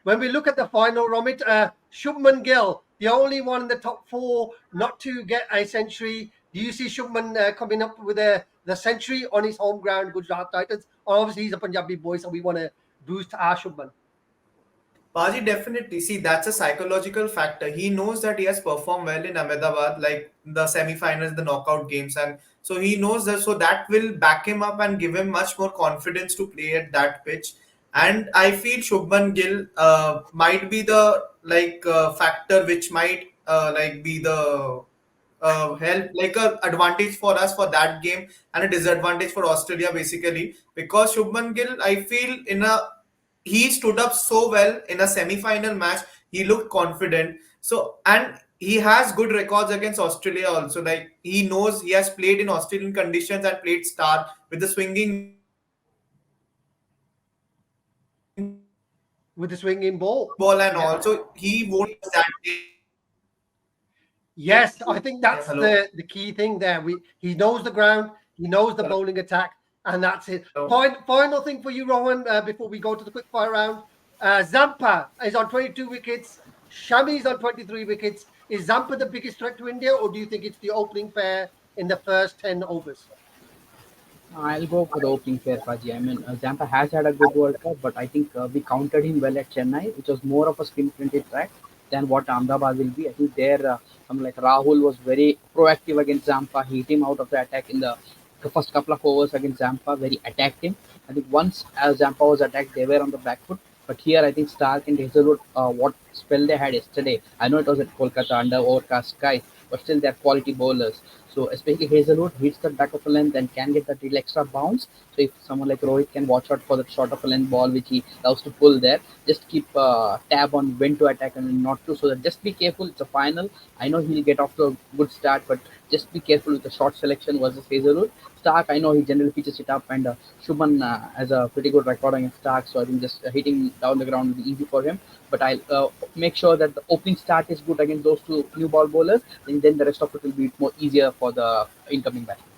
when we look at the final, Romit, Shubman Gill, the only one in the top four not to get a century. Do you see Shubman coming up with the century on his home ground, Gujarat Titans? Obviously, he's a Punjabi boy, so we want to boost our Shubman. Paji, definitely. See, that's a psychological factor. He knows that he has performed well in Ahmedabad, like the semi-finals, the knockout games, and so he knows that. So that will back him up and give him much more confidence to play at that pitch. And I feel Shubman Gill might be the factor which might be the help like a advantage for us for that game and a disadvantage for Australia basically because Shubman Gill I feel he stood up so well in a semi-final match. He looked confident. So and he has good records against Australia also. Like he knows he has played in Australian conditions and played star with the swinging ball and all. So he won't be With the swinging ball. Yeah. that day. Yes, I think Yeah, that's hello, the key thing there. He knows the ground, he knows the hello, bowling attack, and that's it. hello. Final thing for you, Rohan, before we go to the quick fire round. Zampa is on 22 wickets. Shami's on 23 wickets. Is Zampa the biggest threat to India, or do you think it's the opening pair in the first 10 overs? I'll go for the opening pair, Paji. I mean, Zampa has had a good World Cup, but I think we countered him well at Chennai, which was more of a spin-printed track than what Ahmedabad will be. I think there, like Rahul was very proactive against Zampa. He hit him out of the attack in the first couple of overs against Zampa, where he attacked him. I think once Zampa was attacked, they were on the back foot. But here, I think Stark and Hazelwood, what spell they had yesterday. I know it was at Kolkata under overcast skies, but still they're quality bowlers. So especially Hazelwood hits the back of a length and can get that little extra bounce. So if someone like Rohit can watch out for that short of a length ball which he loves to pull there, just keep tab on when to attack and when not to. So that just be careful. It's a final. I know he'll get off to a good start, but just be careful with the short selection versus Hazelwood. Stark, I know he generally pitches it up, and Shubman has a pretty good record against Stark, so I think just hitting down the ground will be easy for him. But I'll make sure that the opening start is good against those two new ball bowlers, and then the rest of it will be more easier for the incoming batsman.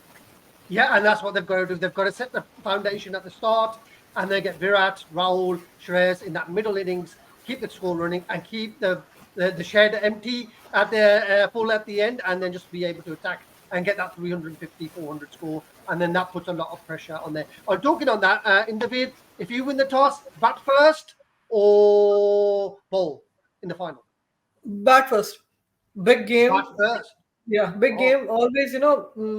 Yeah, and that's what they've got to do. They've got to set the foundation at the start, and then get Virat, Rahul, Shers in that middle innings, keep the score running, and keep the shed empty at the full at the end, and then just be able to attack and get that 350, 400 score, and then that puts a lot of pressure on there. I'm talking on that, in the vid, if you win the toss, bat first or bowl in the final? Bat first. Big game. Bat first. Yeah, big Oh, game. Always,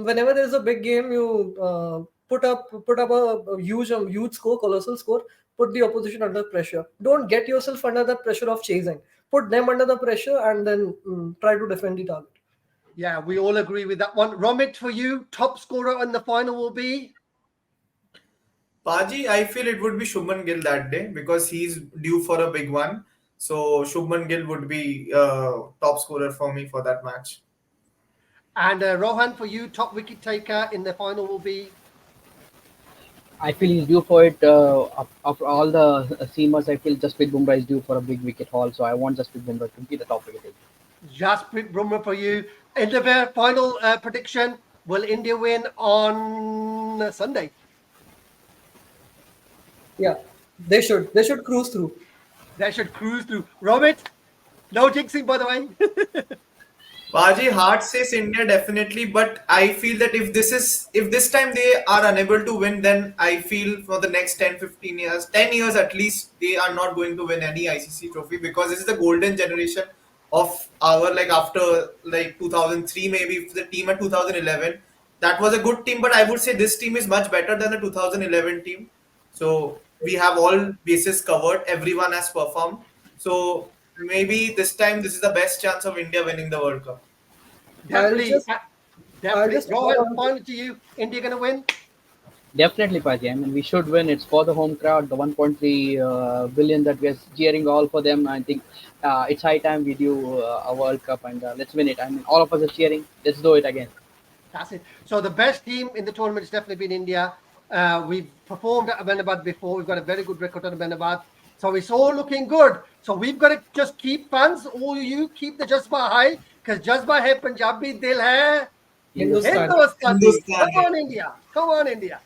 whenever there's a big game, you put up a huge score, colossal score. Put the opposition under pressure. Don't get yourself under the pressure of chasing. Put them under the pressure and then try to defend the target. yeah, we all agree with that one. Romit, for you, top scorer in the final will be? Paji, I feel it would be Shubman Gill that day because he's due for a big one. So Shubman Gill would be top scorer for me for that match. And Rohan, for you, top wicket taker in the final will be? I feel he's due for it. After all the seamers, I feel Jasprit Bumrah is due for a big wicket haul, so I want Jasprit Bumrah to be the top wicket taker. Jasprit Bumrah for you. In the final prediction, will India win on Sunday? Yeah, they should. They should cruise through. They should cruise through. Romit, no jinxing, by the way. Paji, heart says India definitely, but I feel that if this time they are unable to win, then I feel for the next 10, 15 years, 10 years at least, they are not going to win any ICC trophy because this is the golden generation of our like after like 2003 maybe the team at 2011. That was a good team, but I would say this team is much better than the 2011 team. So we have all bases covered. Everyone has performed. So maybe this time this is the best chance of India winning the World Cup. I'll Definitely. just, I'll Definitely. just Rohan, final to you. India going to win? Definitely, Paji. I mean, we should win. It's for the home crowd, the 1.3 billion that we are cheering all for them. I think it's high time we do a World Cup and let's win it. I mean, all of us are cheering. Let's do it again. That's it. So the best team in the tournament has definitely been India. We've performed at Ahmedabad before. We've got a very good record at Ahmedabad. So it's all looking good. So we've got to just keep fans. All you keep the Jazba high because Jazba hai Punjabi dil hai Hindustan. Hindustani. Come Hindustani. on, India. Come on, India.